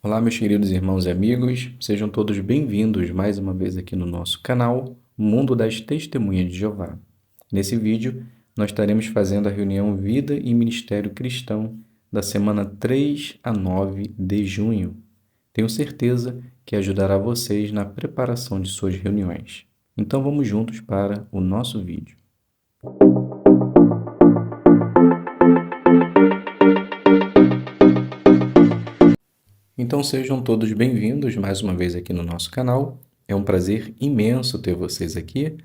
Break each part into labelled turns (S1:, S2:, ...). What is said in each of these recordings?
S1: Olá, meus queridos irmãos e amigos, sejam todos bem-vindos mais uma vez aqui no nosso canal Mundo das Testemunhas de Jeová. Nesse vídeo, nós estaremos fazendo a reunião Vida e Ministério Cristão da semana 3 a 9 de junho. Tenho certeza que ajudará vocês na preparação de suas reuniões. Então vamos juntos para o nosso vídeo. Então sejam todos bem-vindos mais uma vez aqui no nosso canal. É um prazer imenso ter vocês aqui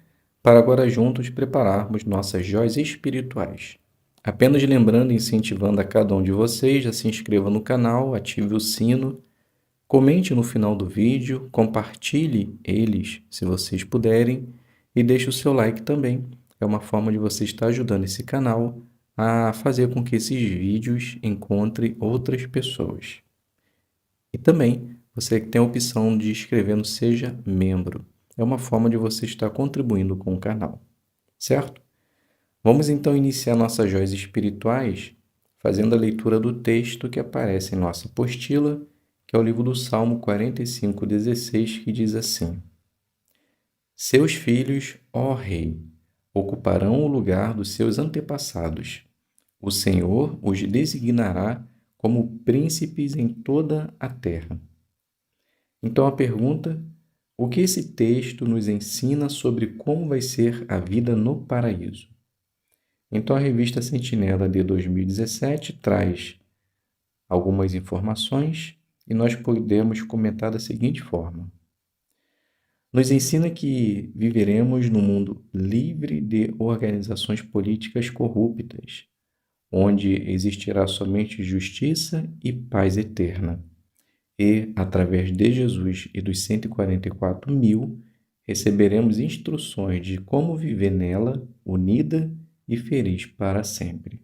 S1: para agora juntos prepararmos nossas joias espirituais. Apenas lembrando e incentivando a cada um de vocês a se inscreva no canal, ative o sino, comente no final do vídeo, compartilhe eles se vocês puderem e deixe o seu like também. É uma forma de você estar ajudando esse canal a fazer com que esses vídeos encontrem outras pessoas. E também você tem a opção de escrever no Seja Membro. É uma forma de você estar contribuindo com o canal, certo? Vamos então iniciar nossas joias espirituais fazendo a leitura do texto que aparece em nossa apostila, que é o livro do Salmo 45:16, que diz assim: Seus filhos, ó Rei, ocuparão o lugar dos seus antepassados. O Senhor os designará como príncipes em toda a terra. Então a pergunta: o que esse texto nos ensina sobre como vai ser a vida no paraíso? Então a revista Sentinela de 2017 traz algumas informações e nós podemos comentar da seguinte forma: nos ensina que viveremos num mundo livre de organizações políticas corruptas, onde existirá somente justiça e paz eterna. E, através de Jesus e dos 144 mil, receberemos instruções de como viver nela, unida e feliz para sempre.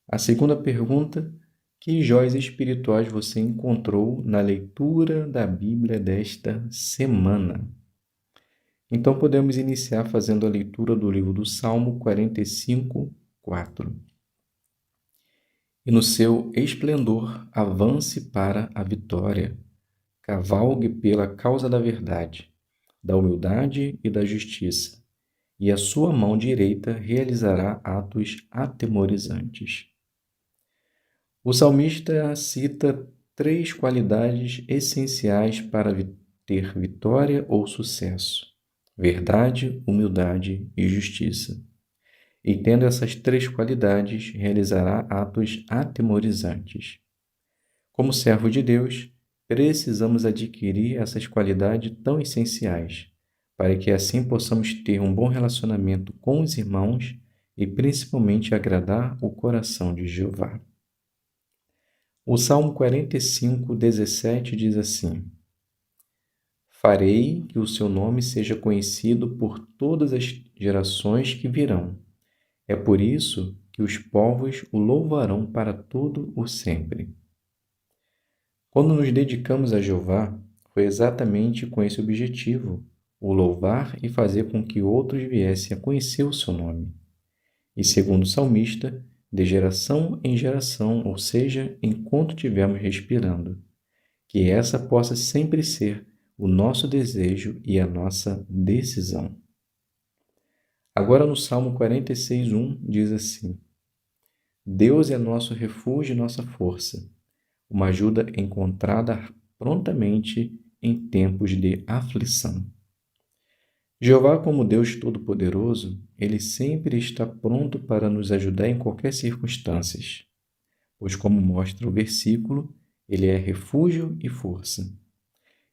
S1: A segunda pergunta: que joias espirituais você encontrou na leitura da Bíblia desta semana? Então podemos iniciar fazendo a leitura do livro do Salmo 45:4. E no seu esplendor avance para a vitória, cavalgue pela causa da verdade, da humildade e da justiça, e a sua mão direita realizará atos atemorizantes. O salmista cita 3 qualidades essenciais para ter vitória ou sucesso: verdade, humildade e justiça. E tendo essas 3 qualidades, realizará atos atemorizantes. Como servo de Deus, precisamos adquirir essas qualidades tão essenciais, para que assim possamos ter um bom relacionamento com os irmãos e principalmente agradar o coração de Jeová. O Salmo 45:17 diz assim: Farei que o seu nome seja conhecido por todas as gerações que virão. É por isso que os povos o louvarão para todo o sempre. Quando nos dedicamos a Jeová, foi exatamente com esse objetivo, o louvar e fazer com que outros viessem a conhecer o seu nome. E segundo o salmista, de geração em geração, ou seja, enquanto estivermos respirando, que essa possa sempre ser o nosso desejo e a nossa decisão. Agora no Salmo 46:1 diz assim: Deus é nosso refúgio e nossa força, uma ajuda encontrada prontamente em tempos de aflição. Jeová, como Deus Todo-Poderoso, Ele sempre está pronto para nos ajudar em qualquer circunstância, pois, como mostra o versículo, Ele é refúgio e força.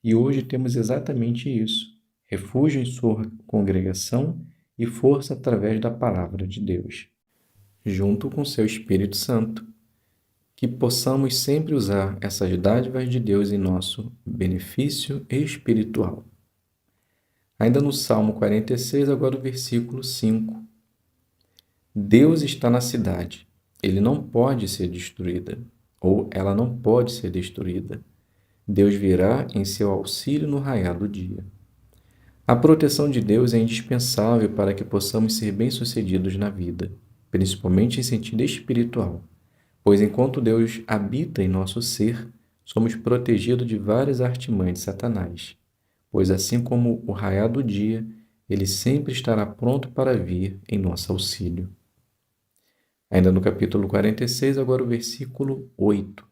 S1: E hoje temos exatamente isso: refúgio em sua congregação e força através da palavra de Deus, junto com seu Espírito Santo. Que possamos sempre usar essas dádivas de Deus em nosso benefício espiritual. Ainda no Salmo 46, agora o versículo 5. Deus está na cidade, ele não pode ser destruída, ou ela não pode ser destruída. Deus virá em seu auxílio no raiar do dia. A proteção de Deus é indispensável para que possamos ser bem-sucedidos na vida, principalmente em sentido espiritual, pois enquanto Deus habita em nosso ser, somos protegidos de várias artimanhas de Satanás, pois assim como o raiar do dia, ele sempre estará pronto para vir em nosso auxílio. Ainda no capítulo 46, agora o versículo 8.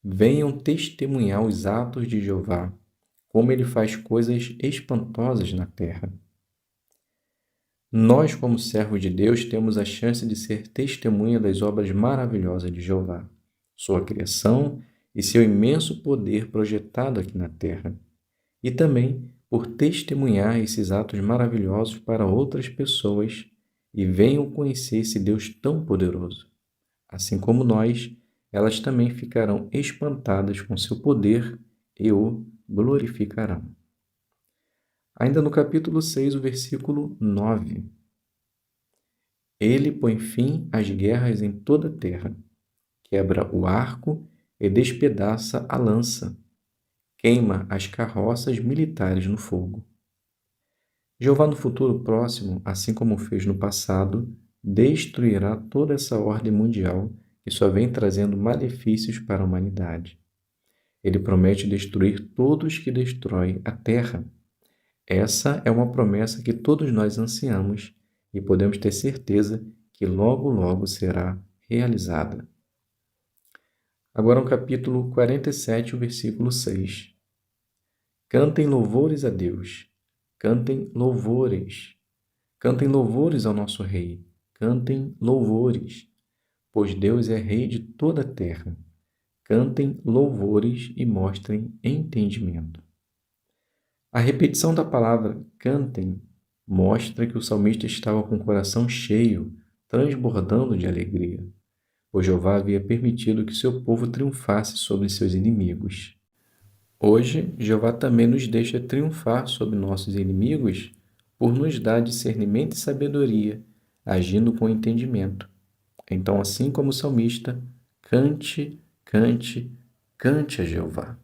S1: Venham testemunhar os atos de Jeová, como ele faz coisas espantosas na terra. Nós, como servos de Deus, temos a chance de ser testemunha das obras maravilhosas de Jeová, sua criação e seu imenso poder projetado aqui na terra, e também por testemunhar esses atos maravilhosos para outras pessoas e venham conhecer esse Deus tão poderoso. Assim como nós, elas também ficarão espantadas com seu poder e o glorificarão. Ainda no capítulo 6, o versículo 9. Ele põe fim às guerras em toda a terra, quebra o arco e despedaça a lança, queima as carroças militares no fogo. Jeová no futuro próximo, assim como fez no passado, destruirá toda essa ordem mundial que só vem trazendo malefícios para a humanidade. Ele promete destruir todos que destroem a terra. Essa é uma promessa que todos nós ansiamos e podemos ter certeza que logo, logo será realizada. Agora no capítulo 47, o versículo 6. Cantem louvores a Deus, cantem louvores. Cantem louvores ao nosso Rei, cantem louvores, pois Deus é Rei de toda a terra. Cantem louvores e mostrem entendimento. A repetição da palavra cantem mostra que o salmista estava com o coração cheio, transbordando de alegria, pois Jeová havia permitido que seu povo triunfasse sobre seus inimigos. Hoje, Jeová também nos deixa triunfar sobre nossos inimigos por nos dar discernimento e sabedoria, agindo com entendimento. Então, assim como o salmista, cante, cante, cante a Jeová.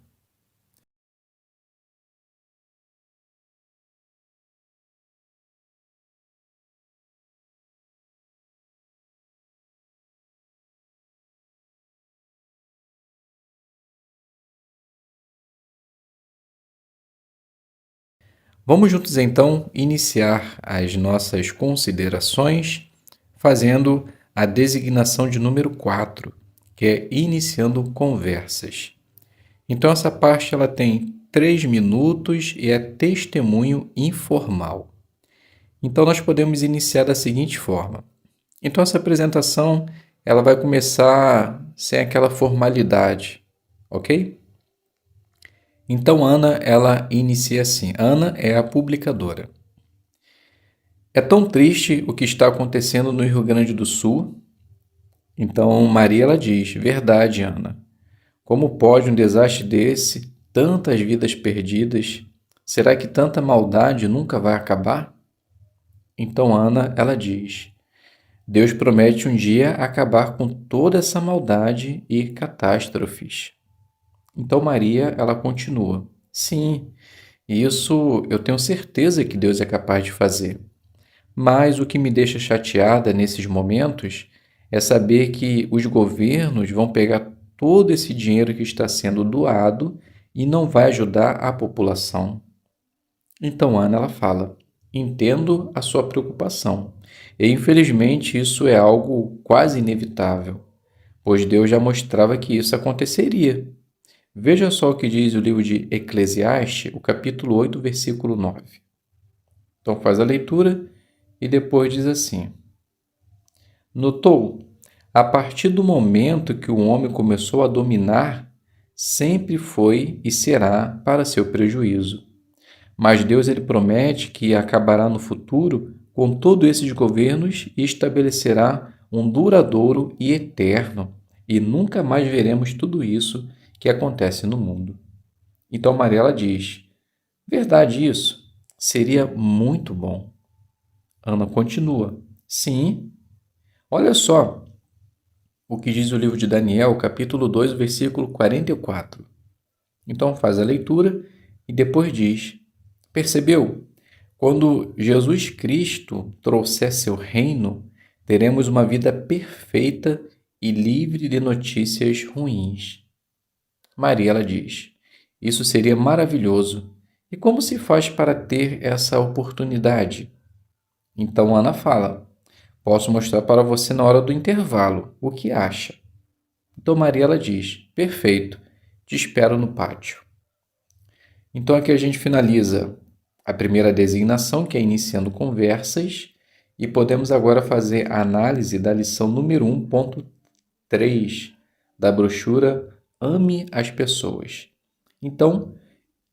S1: Vamos juntos então iniciar as nossas considerações fazendo a designação de número 4, que é iniciando conversas. Então essa parte ela tem 3 minutos e é testemunho informal. Então nós podemos iniciar da seguinte forma. Então essa apresentação ela vai começar sem aquela formalidade, ok? Então, Ana, ela inicia assim. Ana é a publicadora. É tão triste o que está acontecendo no Rio Grande do Sul. Então, Maria, ela diz, verdade, Ana. Como pode um desastre desse, tantas vidas perdidas? Será que tanta maldade nunca vai acabar? Então, Ana, ela diz, Deus promete um dia acabar com toda essa maldade e catástrofes. Então Maria, ela continua. Sim, isso eu tenho certeza que Deus é capaz de fazer. Mas o que me deixa chateada nesses momentos é saber que os governos vão pegar todo esse dinheiro que está sendo doado e não vai ajudar a população. Então Ana, ela fala, entendo a sua preocupação. E infelizmente isso é algo quase inevitável, pois Deus já mostrava que isso aconteceria. Veja só o que diz o livro de Eclesiastes, o capítulo 8, versículo 9. Então faz a leitura e depois diz assim: Notou? A partir do momento que o homem começou a dominar, sempre foi e será para seu prejuízo. Mas Deus ele promete que acabará no futuro com todos esses governos e estabelecerá um duradouro e eterno, e nunca mais veremos tudo isso que acontece no mundo. Então Mariela diz, verdade isso? Seria muito bom. Ana continua, sim. Olha só o que diz o livro de Daniel, capítulo 2, versículo 44. Então faz a leitura e depois diz, percebeu? Quando Jesus Cristo trouxer seu reino, teremos uma vida perfeita e livre de notícias ruins. Maria ela diz: isso seria maravilhoso. E como se faz para ter essa oportunidade? Então Ana fala: posso mostrar para você na hora do intervalo. O que acha? Então Maria ela diz: perfeito, te espero no pátio. Então aqui a gente finaliza a primeira designação, que é iniciando conversas, e podemos agora fazer a análise da lição número 1.3 da brochura Ame as Pessoas. Então,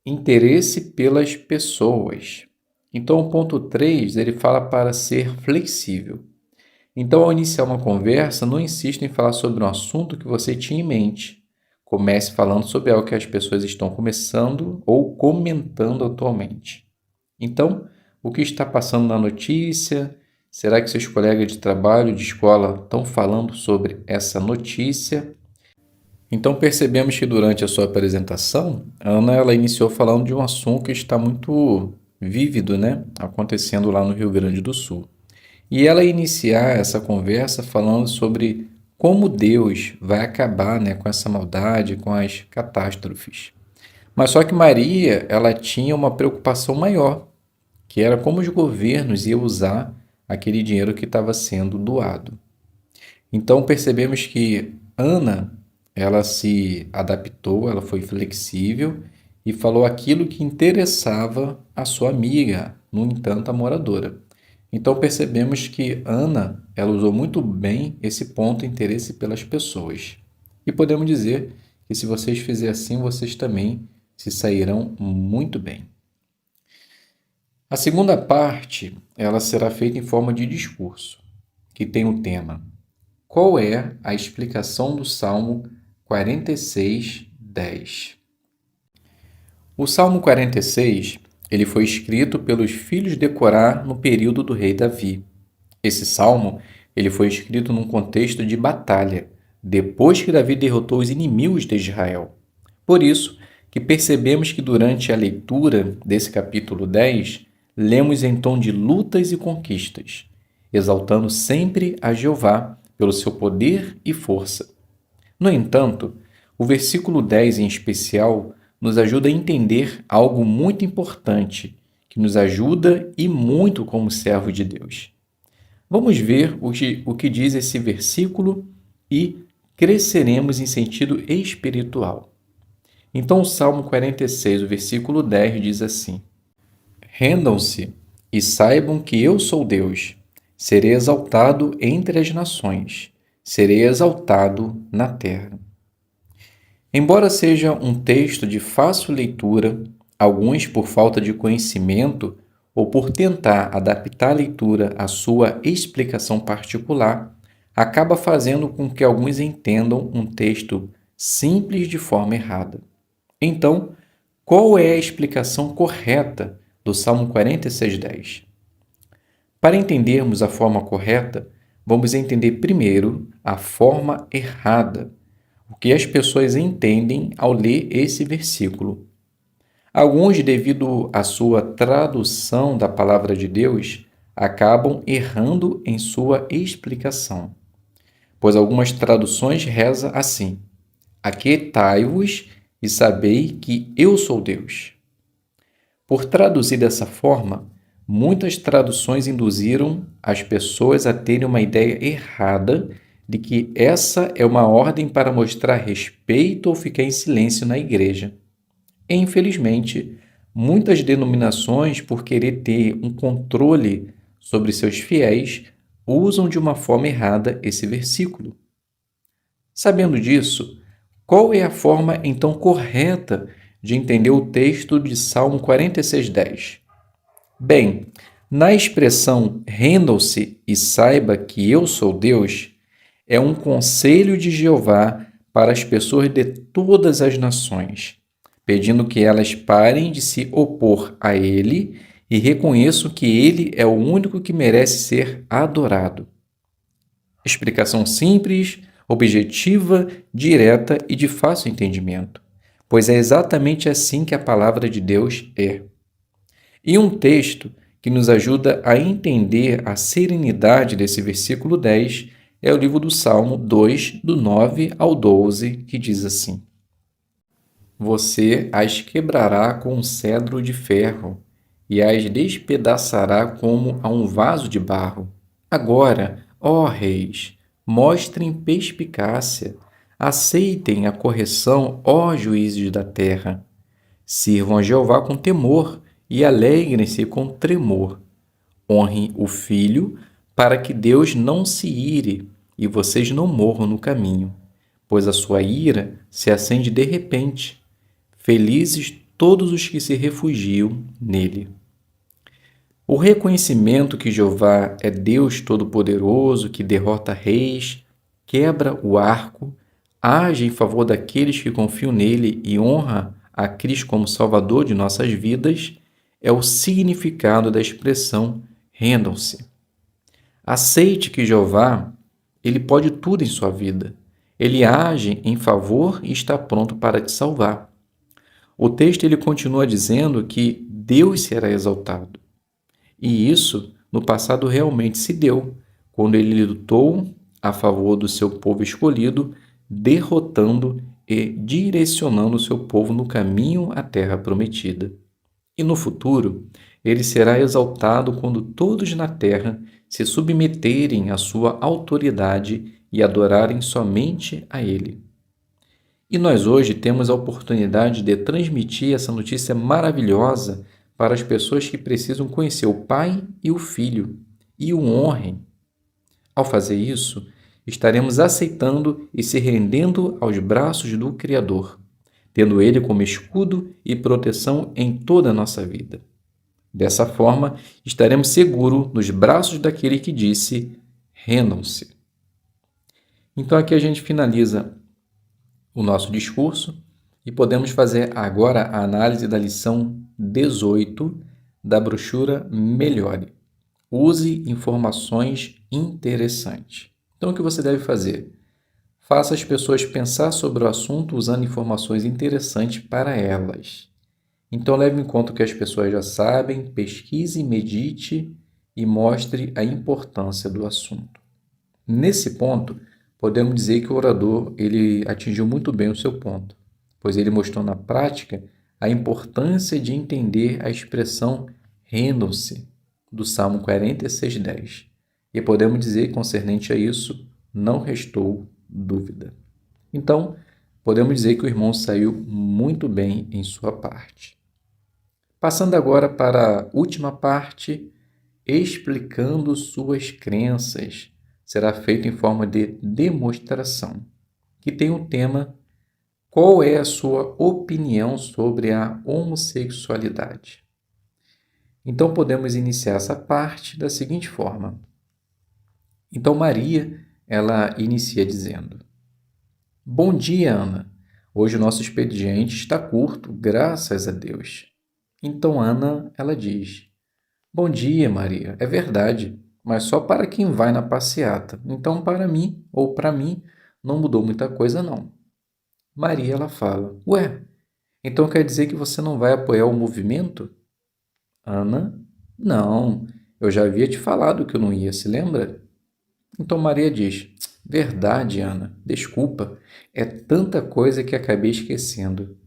S1: interesse pelas pessoas. Então, o ponto 3, ele fala para ser flexível. Então, ao iniciar uma conversa, não insista em falar sobre um assunto que você tinha em mente. Comece falando sobre algo que as pessoas estão começando ou comentando atualmente. Então, o que está passando na notícia? Será que seus colegas de trabalho, de escola, estão falando sobre essa notícia? Então, percebemos que durante a sua apresentação, a Ana ela iniciou falando de um assunto que está muito vívido, né? Acontecendo lá no Rio Grande do Sul. E ela iniciar essa conversa falando sobre como Deus vai acabar, né, com essa maldade, com as catástrofes. Mas só que Maria, ela tinha uma preocupação maior, que era como os governos iam usar aquele dinheiro que estava sendo doado. Então percebemos que Ana, ela se adaptou, ela foi flexível e falou aquilo que interessava a sua amiga, no entanto, a moradora. Então percebemos que Ana, ela usou muito bem esse ponto interesse pelas pessoas. E podemos dizer que se vocês fizerem assim, vocês também se sairão muito bem. A segunda parte, ela será feita em forma de discurso, que tem o tema: qual é a explicação do Salmo 46:10? O Salmo 46, ele foi escrito pelos filhos de Corá no período do rei Davi. Esse salmo, ele foi escrito num contexto de batalha, depois que Davi derrotou os inimigos de Israel. Por isso que percebemos que durante a leitura desse capítulo 10, lemos em tom de lutas e conquistas, exaltando sempre a Jeová pelo seu poder e força. No entanto, o versículo 10 em especial nos ajuda a entender algo muito importante, que nos ajuda e muito como servo de Deus. Vamos ver o que diz esse versículo e cresceremos em sentido espiritual. Então, o Salmo 46, o versículo 10 diz assim: rendam-se e saibam que eu sou Deus. Serei exaltado entre as nações, serei exaltado na terra. Embora seja um texto de fácil leitura, alguns, por falta de conhecimento ou por tentar adaptar a leitura à sua explicação particular, acaba fazendo com que alguns entendam um texto simples de forma errada. Então, qual é a explicação correta do Salmo 46:10? Para entendermos a forma correta, vamos entender primeiro a forma errada, o que as pessoas entendem ao ler esse versículo. Alguns, devido à sua tradução da palavra de Deus, acabam errando em sua explicação, pois algumas traduções rezam assim: aquietai-vos e sabei que eu sou Deus. Por traduzir dessa forma, muitas traduções induziram as pessoas a terem uma ideia errada de que essa é uma ordem para mostrar respeito ou ficar em silêncio na igreja. E, infelizmente, muitas denominações, por querer ter um controle sobre seus fiéis, usam de uma forma errada esse versículo. Sabendo disso, qual é a forma então correta de entender o texto de Salmo 46:10? Bem, na expressão rendam-se e saiba que eu sou Deus, é um conselho de Jeová para as pessoas de todas as nações, pedindo que elas parem de se opor a ele e reconheçam que ele é o único que merece ser adorado. Explicação simples, objetiva, direta e de fácil entendimento, pois é exatamente assim que a palavra de Deus é. E um texto que nos ajuda a entender a serenidade desse versículo 10 é o livro do Salmo 2, do 9 ao 12, que diz assim: Você as quebrará com um cedro de ferro e as despedaçará como a um vaso de barro. Agora, ó reis, mostrem perspicácia, aceitem a correção, ó juízes da terra. Sirvam a Jeová com temor e alegrem-se com tremor. Honrem o filho para que Deus não se ire e vocês não morram no caminho, pois a sua ira se acende de repente. Felizes todos os que se refugiam nele. O reconhecimento que Jeová é Deus Todo-Poderoso, que derrota reis, quebra o arco, age em favor daqueles que confiam nele e honra a Cristo como Salvador de nossas vidas, é o significado da expressão rendam-se. Aceite que Jeová, ele pode tudo em sua vida. Ele age em favor e está pronto para te salvar. O texto ele continua dizendo que Deus será exaltado. E isso no passado realmente se deu, quando ele lutou a favor do seu povo escolhido, derrotando e direcionando o seu povo no caminho à terra prometida. E no futuro, ele será exaltado quando todos na terra se submeterem à sua autoridade e adorarem somente a ele. E nós hoje temos a oportunidade de transmitir essa notícia maravilhosa para as pessoas que precisam conhecer o Pai e o Filho e o honrem. Ao fazer isso, estaremos aceitando e se rendendo aos braços do Criador, tendo Ele como escudo e proteção em toda a nossa vida. Dessa forma, estaremos seguros nos braços daquele que disse: rendam-se. Então, aqui a gente finaliza o nosso discurso e podemos fazer agora a análise da lição 18 da brochura Melhore. Use informações interessantes. Então, o que você deve fazer? Faça as pessoas pensar sobre o assunto usando informações interessantes para elas. Então, leve em conta o que as pessoas já sabem, pesquise, medite e mostre a importância do assunto. Nesse ponto, podemos dizer que o orador ele atingiu muito bem o seu ponto, pois ele mostrou na prática a importância de entender a expressão rendam-se do Salmo 46:10. E podemos dizer, concernente a isso, não restou dúvida. Então, podemos dizer que o irmão saiu muito bem em sua parte. Passando agora para a última parte, explicando suas crenças. Será feito em forma de demonstração, que tem o tema qual é a sua opinião sobre a homossexualidade. Então podemos iniciar essa parte da seguinte forma. Então Maria, ela inicia dizendo: Bom dia, Ana. Hoje o nosso expediente está curto, graças a Deus. Então Ana, ela diz: Bom dia, Maria. É verdade, mas só para quem vai na passeata. Então, para mim, ou para mim, não mudou muita coisa, não. Maria, ela fala: Ué, então quer dizer que você não vai apoiar o movimento? Ana: Não, eu já havia te falado que eu não ia, se lembra? Então Maria diz: Verdade, Ana, desculpa, é tanta coisa que acabei esquecendo.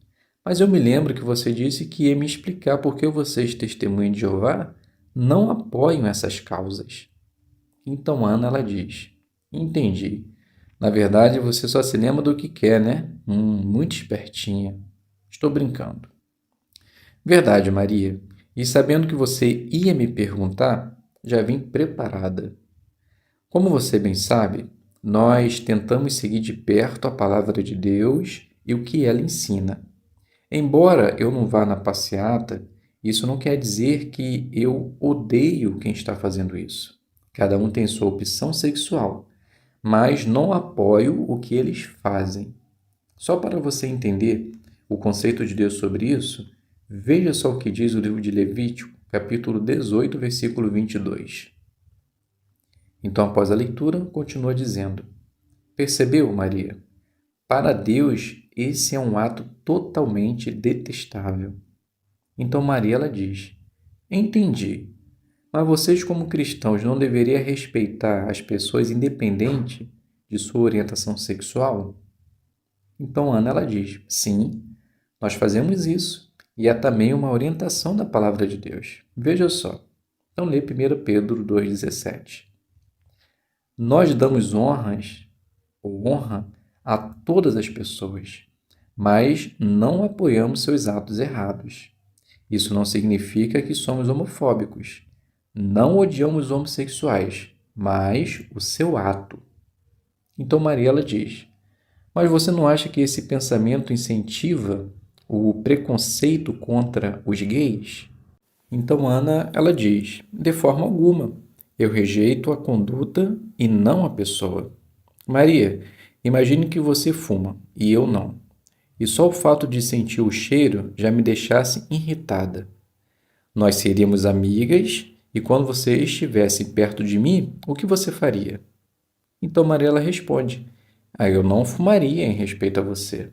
S1: Mas eu me lembro que você disse que ia me explicar por que vocês, testemunhas de Jeová, não apoiam essas causas. Então Ana, ela diz: Entendi. Na verdade, você só se lembra do que quer, né? Muito espertinha. Estou brincando. Verdade, Maria. E sabendo que você ia me perguntar, já vim preparada. Como você bem sabe, nós tentamos seguir de perto a palavra de Deus e o que ela ensina. Embora eu não vá na passeata, isso não quer dizer que eu odeio quem está fazendo isso. Cada um tem sua opção sexual, mas não apoio o que eles fazem. Só para você entender o conceito de Deus sobre isso, veja só o que diz o livro de Levítico, capítulo 18, versículo 22. Então, após a leitura, continua dizendo: Percebeu, Maria? Para Deus, esse é um ato totalmente detestável. Então Maria, ela diz: Entendi, mas vocês como cristãos não deveriam respeitar as pessoas independente de sua orientação sexual? Então Ana, ela diz: Sim, Nós fazemos isso e é também uma orientação da palavra de Deus. Veja só. Então, lê 1 Pedro 2,17. Nós damos honra a todas as pessoas, mas não apoiamos seus atos errados. Isso não significa que somos homofóbicos. Não odiamos homossexuais, mas o seu ato. Então Mariela diz: mas você não acha que esse pensamento incentiva o preconceito contra os gays? Então Ana, ela diz: de forma alguma. Eu rejeito a conduta e não a pessoa. Maria, imagine que você fuma e eu não. E só o fato de sentir o cheiro já me deixasse irritada. Nós seríamos amigas e quando você estivesse perto de mim, o que você faria? Então Mariela responde: eu não fumaria em respeito a você.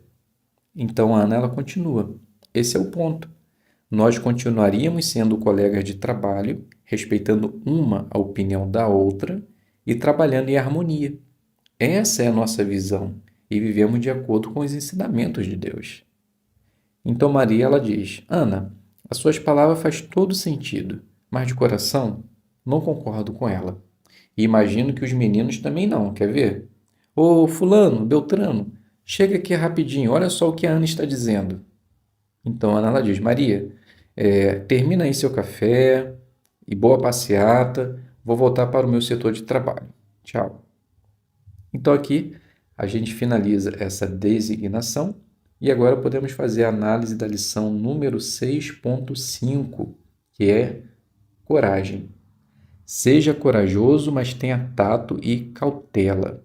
S1: Então Ana ela continua: esse é o ponto. Nós continuaríamos sendo colegas de trabalho, respeitando uma a opinião da outra e trabalhando em harmonia. Essa é a nossa visão e vivemos de acordo com os ensinamentos de Deus. Então Maria ela diz: Ana, as suas palavras faz todo sentido, mas de coração não concordo com ela. E imagino que os meninos também não, quer ver? Ô fulano, Beltrano, chega aqui rapidinho, olha só o que a Ana está dizendo. Então Ana ela diz: Maria, termina aí seu café e boa passeata, vou voltar para o meu setor de trabalho. Tchau. Então aqui a gente finaliza essa designação e agora podemos fazer a análise da lição número 6.5, que é coragem. Seja corajoso, mas tenha tato e cautela.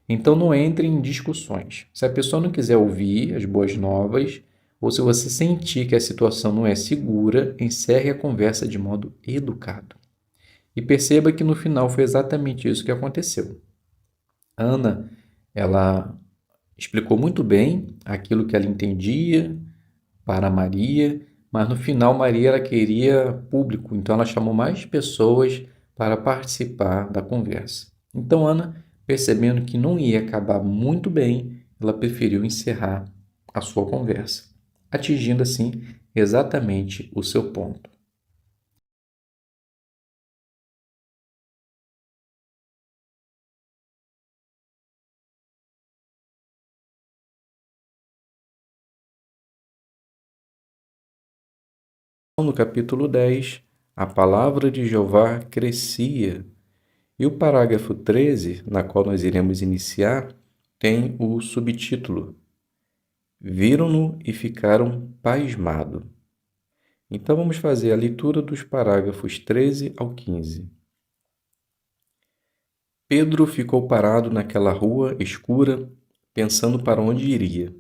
S1: Então não entre em discussões. Se a pessoa não quiser ouvir as boas novas, ou se você sentir que a situação não é segura, encerre a conversa de modo educado. E perceba que no final foi exatamente isso que aconteceu. Ana, ela explicou muito bem aquilo que ela entendia para Maria, mas no final Maria ela queria público, então ela chamou mais pessoas para participar da conversa. Então Ana, percebendo que não ia acabar muito bem, ela preferiu encerrar a sua conversa, atingindo assim exatamente o seu ponto. No capítulo 10, a palavra de Jeová crescia. E o parágrafo 13, na qual nós iremos iniciar, tem o subtítulo: Viram-no e ficaram pasmados. Então vamos fazer a leitura dos parágrafos 13 ao 15. Pedro ficou parado naquela rua escura, pensando para onde iria.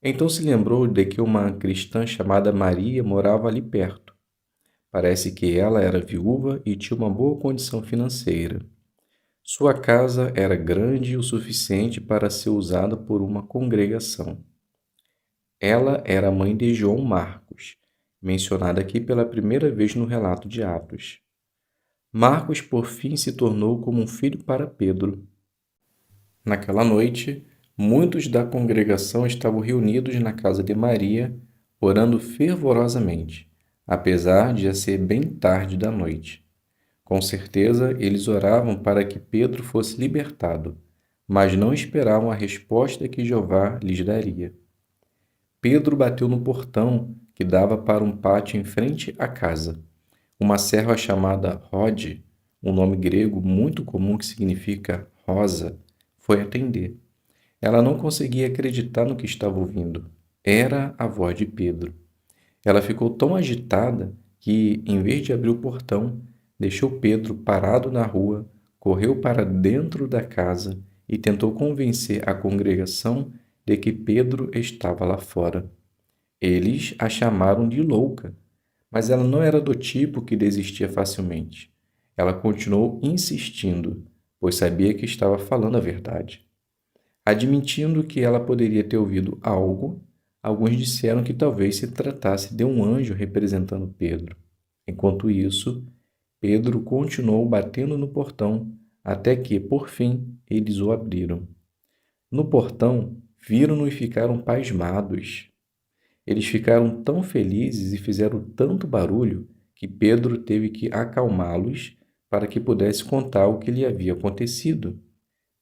S1: Então se lembrou de que uma cristã chamada Maria morava ali perto. Parece que ela era viúva e tinha uma boa condição financeira. Sua casa era grande o suficiente para ser usada por uma congregação. Ela era a mãe de João Marcos, mencionada aqui pela primeira vez no relato de Atos. Marcos, por fim, se tornou como um filho para Pedro. Naquela noite, muitos da congregação estavam reunidos na casa de Maria, orando fervorosamente, apesar de já ser bem tarde da noite. Com certeza, eles oravam para que Pedro fosse libertado, mas não esperavam a resposta que Jeová lhes daria. Pedro bateu no portão que dava para um pátio em frente à casa. Uma serva chamada Rode, um nome grego muito comum que significa rosa, foi atender. Ela não conseguia acreditar no que estava ouvindo. Era a voz de Pedro. Ela ficou tão agitada que, em vez de abrir o portão, deixou Pedro parado na rua, correu para dentro da casa e tentou convencer a congregação de que Pedro estava lá fora. Eles a chamaram de louca, mas ela não era do tipo que desistia facilmente. Ela continuou insistindo, pois sabia que estava falando a verdade. Admitindo que ela poderia ter ouvido algo, alguns disseram que talvez se tratasse de um anjo representando Pedro. Enquanto isso, Pedro continuou batendo no portão até que, por fim, eles o abriram. No portão, viram-no e ficaram pasmados. Eles ficaram tão felizes e fizeram tanto barulho que Pedro teve que acalmá-los para que pudesse contar o que lhe havia acontecido.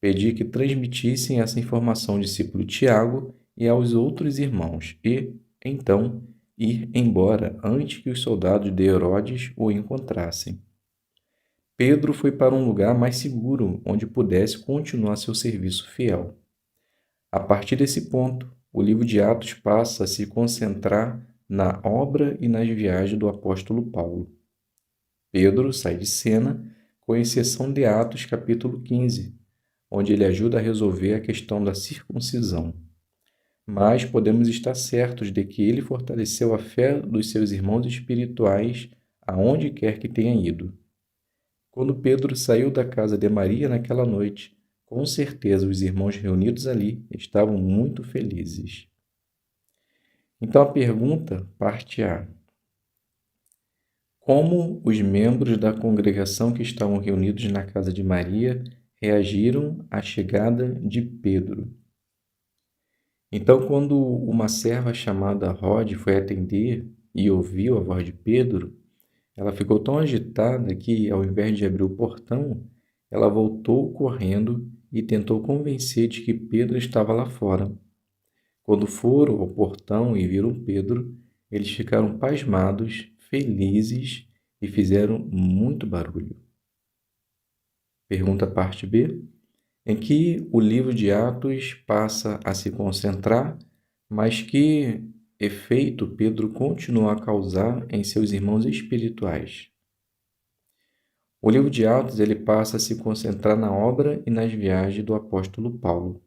S1: Pedi que transmitissem essa informação ao discípulo Tiago e aos outros irmãos, e, então, ir embora antes que os soldados de Herodes o encontrassem. Pedro foi para um lugar mais seguro, onde pudesse continuar seu serviço fiel. A partir desse ponto, o livro de Atos passa a se concentrar na obra e nas viagens do apóstolo Paulo. Pedro sai de cena, com exceção de Atos capítulo 15, onde ele ajuda a resolver a questão da circuncisão. Mas podemos estar certos de que ele fortaleceu a fé dos seus irmãos espirituais aonde quer que tenha ido. Quando Pedro saiu da casa de Maria naquela noite, com certeza os irmãos reunidos ali estavam muito felizes. Então a pergunta, parte A. Como os membros da congregação que estavam reunidos na casa de Maria reagiram à chegada de Pedro? Então, quando uma serva chamada Rode foi atender e ouviu a voz de Pedro, ela ficou tão agitada que, ao invés de abrir o portão, ela voltou correndo e tentou convencer de que Pedro estava lá fora. Quando foram ao portão e viram Pedro, eles ficaram pasmados, felizes e fizeram muito barulho. Pergunta parte B, em que o livro de Atos passa a se concentrar, mas que efeito Pedro continua a causar em seus irmãos espirituais. O livro de Atos ele passa a se concentrar na obra e nas viagens do apóstolo Paulo,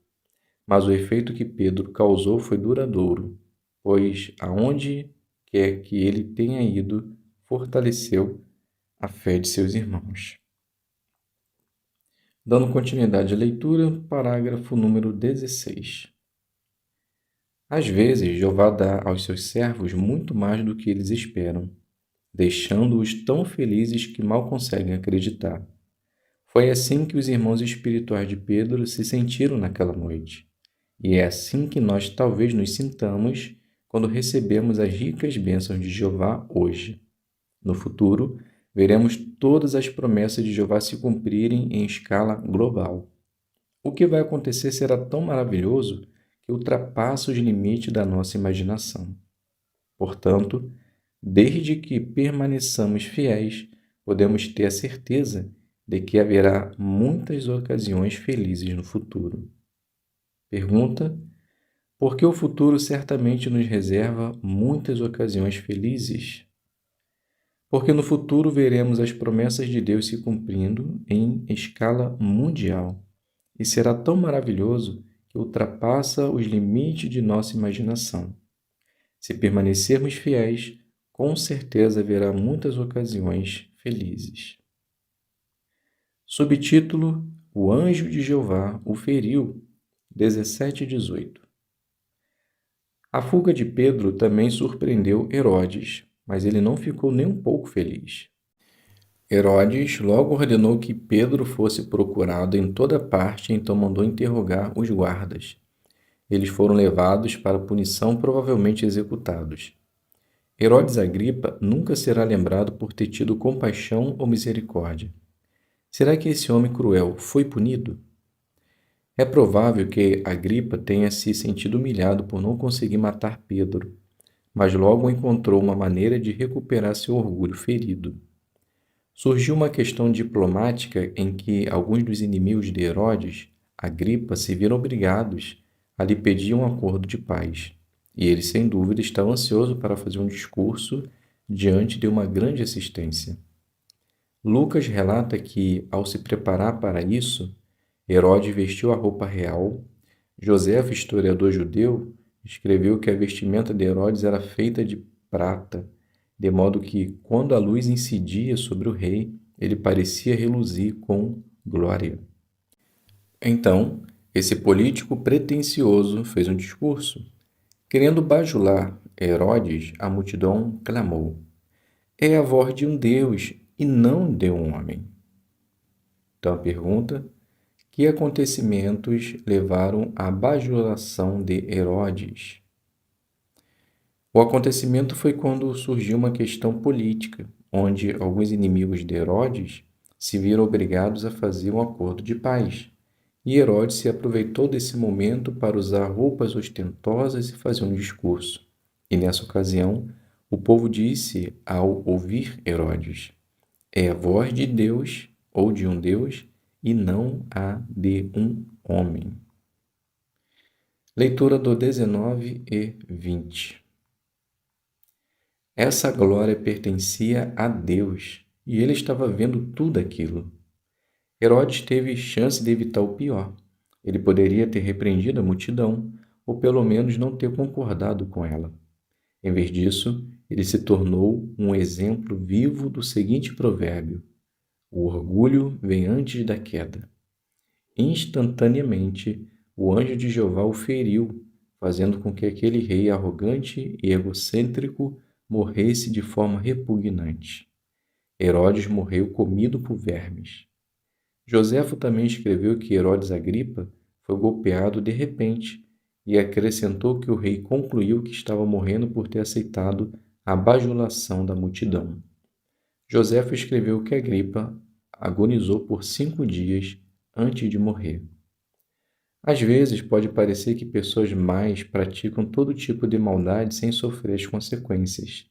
S1: mas o efeito que Pedro causou foi duradouro, pois aonde quer que ele tenha ido, fortaleceu a fé de seus irmãos. Dando continuidade à leitura, parágrafo número 16. Às vezes, Jeová dá aos seus servos muito mais do que eles esperam, deixando-os tão felizes que mal conseguem acreditar. Foi assim que os irmãos espirituais de Pedro se sentiram naquela noite. E é assim que nós talvez nos sintamos quando recebemos as ricas bênçãos de Jeová hoje. No futuro, veremos todas as promessas de Jeová se cumprirem em escala global. O que vai acontecer será tão maravilhoso que ultrapassa os limites da nossa imaginação. Portanto, desde que permaneçamos fiéis, podemos ter a certeza de que haverá muitas ocasiões felizes no futuro. Pergunta: por que o futuro certamente nos reserva muitas ocasiões felizes? Porque no futuro veremos as promessas de Deus se cumprindo em escala mundial, e será tão maravilhoso que ultrapassa os limites de nossa imaginação. Se permanecermos fiéis, com certeza haverá muitas ocasiões felizes. Subtítulo: O anjo de Jeová o feriu, 17 e 18. A fuga de Pedro também surpreendeu Herodes, mas ele não ficou nem um pouco feliz. Herodes logo ordenou que Pedro fosse procurado em toda parte, então mandou interrogar os guardas. Eles foram levados para punição, provavelmente executados. Herodes Agripa nunca será lembrado por ter tido compaixão ou misericórdia. Será que esse homem cruel foi punido? É provável que Agripa tenha se sentido humilhado por não conseguir matar Pedro, mas logo encontrou uma maneira de recuperar seu orgulho ferido. Surgiu uma questão diplomática em que alguns dos inimigos de Herodes, Agripa, se viram obrigados a lhe pedir um acordo de paz, e ele, sem dúvida, estava ansioso para fazer um discurso diante de uma grande assistência. Lucas relata que, ao se preparar para isso, Herodes vestiu a roupa real. Joséfo, historiador judeu, escreveu que a vestimenta de Herodes era feita de prata, de modo que, quando a luz incidia sobre o rei, ele parecia reluzir com glória. Então, esse político pretensioso fez um discurso. Querendo bajular Herodes, a multidão clamou: é a voz de um Deus e não de um homem. Então a pergunta: que acontecimentos levaram à bajulação de Herodes? O acontecimento foi quando surgiu uma questão política, onde alguns inimigos de Herodes se viram obrigados a fazer um acordo de paz. E Herodes se aproveitou desse momento para usar roupas ostentosas e fazer um discurso. E nessa ocasião, o povo disse ao ouvir Herodes: é a voz de Deus ou de um Deus e não a de um homem. Leitura do 19 e 20. Essa glória pertencia a Deus e ele estava vendo tudo aquilo. Herodes teve chance de evitar o pior. Ele poderia ter repreendido a multidão, ou pelo menos não ter concordado com ela. Em vez disso, ele se tornou um exemplo vivo do seguinte provérbio: o orgulho vem antes da queda. Instantaneamente, o anjo de Jeová o feriu, fazendo com que aquele rei arrogante e egocêntrico morresse de forma repugnante. Herodes morreu comido por vermes. Joséfo também escreveu que Herodes Agripa foi golpeado de repente e acrescentou que o rei concluiu que estava morrendo por ter aceitado a bajulação da multidão. Joséfo escreveu que Agripa agonizou por 5 dias antes de morrer. Às vezes pode parecer que pessoas más praticam todo tipo de maldade sem sofrer as consequências.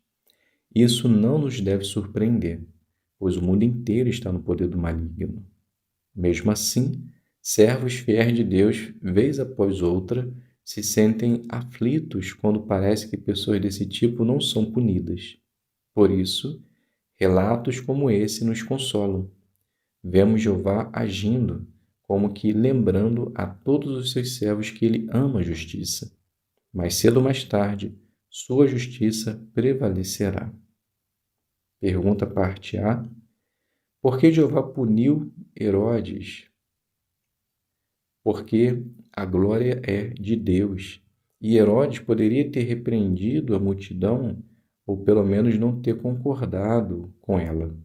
S1: Isso não nos deve surpreender, pois o mundo inteiro está no poder do maligno. Mesmo assim, servos fiéis de Deus, vez após outra, se sentem aflitos quando parece que pessoas desse tipo não são punidas. Por isso, relatos como esse nos consolam. Vemos Jeová agindo, como que lembrando a todos os seus servos que ele ama a justiça. Mais cedo ou mais tarde, sua justiça prevalecerá. Pergunta parte A. Por que Jeová puniu Herodes? Porque a glória é de Deus. E Herodes poderia ter repreendido a multidão, ou pelo menos não ter concordado com ela.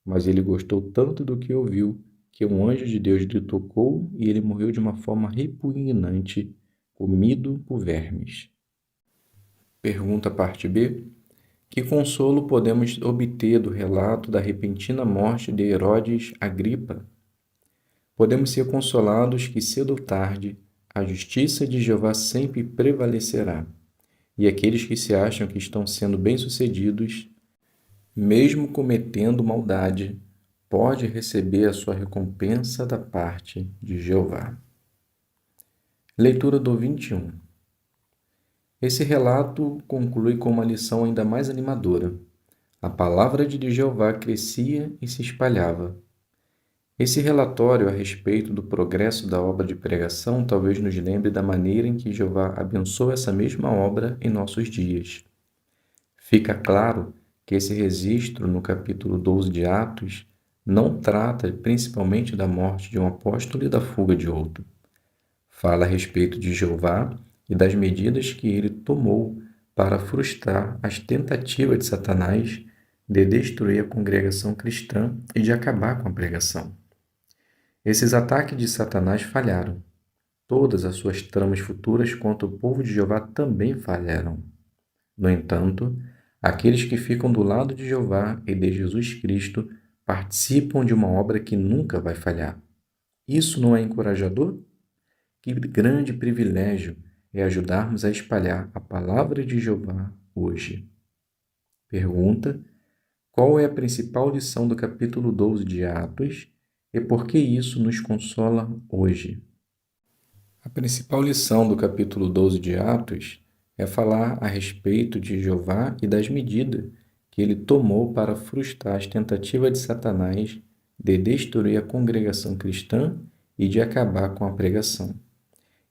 S1: Mas ele gostou tanto do que ouviu, que um anjo de Deus lhe tocou e ele morreu de uma forma repugnante, comido por vermes. Pergunta parte B. Que consolo podemos obter do relato da repentina morte de Herodes Agripa? Podemos ser consolados que cedo ou tarde a justiça de Jeová sempre prevalecerá, e aqueles que se acham que estão sendo bem-sucedidos, mesmo cometendo maldade, pode receber a sua recompensa da parte de Jeová. Leitura do 21. Esse relato conclui com uma lição ainda mais animadora. A palavra de Jeová crescia e se espalhava. Esse relatório a respeito do progresso da obra de pregação talvez nos lembre da maneira em que Jeová abençoa essa mesma obra em nossos dias. Fica claro que esse registro no capítulo 12 de Atos não trata principalmente da morte de um apóstolo e da fuga de outro. Fala a respeito de Jeová e das medidas que ele tomou para frustrar as tentativas de Satanás de destruir a congregação cristã e de acabar com a pregação. Esses ataques de Satanás falharam. Todas as suas tramas futuras contra o povo de Jeová também falharam. No entanto, aqueles que ficam do lado de Jeová e de Jesus Cristo participam de uma obra que nunca vai falhar. Isso não é encorajador? Que grande privilégio é ajudarmos a espalhar a palavra de Jeová hoje. Pergunta: qual é a principal lição do capítulo 12 de Atos e por que isso nos consola hoje? A principal lição do capítulo 12 de Atos é falar a respeito de Jeová e das medidas que ele tomou para frustrar as tentativas de Satanás de destruir a congregação cristã e de acabar com a pregação.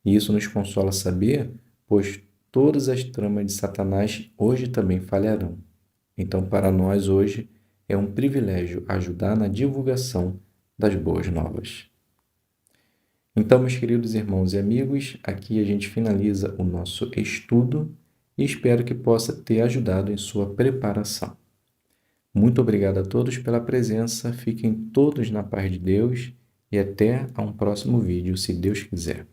S1: E isso nos consola saber, pois todas as tramas de Satanás hoje também falharão. Então, para nós hoje, é um privilégio ajudar na divulgação das boas novas. Então, meus queridos irmãos e amigos, aqui a gente finaliza o nosso estudo e espero que possa ter ajudado em sua preparação. Muito obrigado a todos pela presença, fiquem todos na paz de Deus e até a um próximo vídeo, se Deus quiser.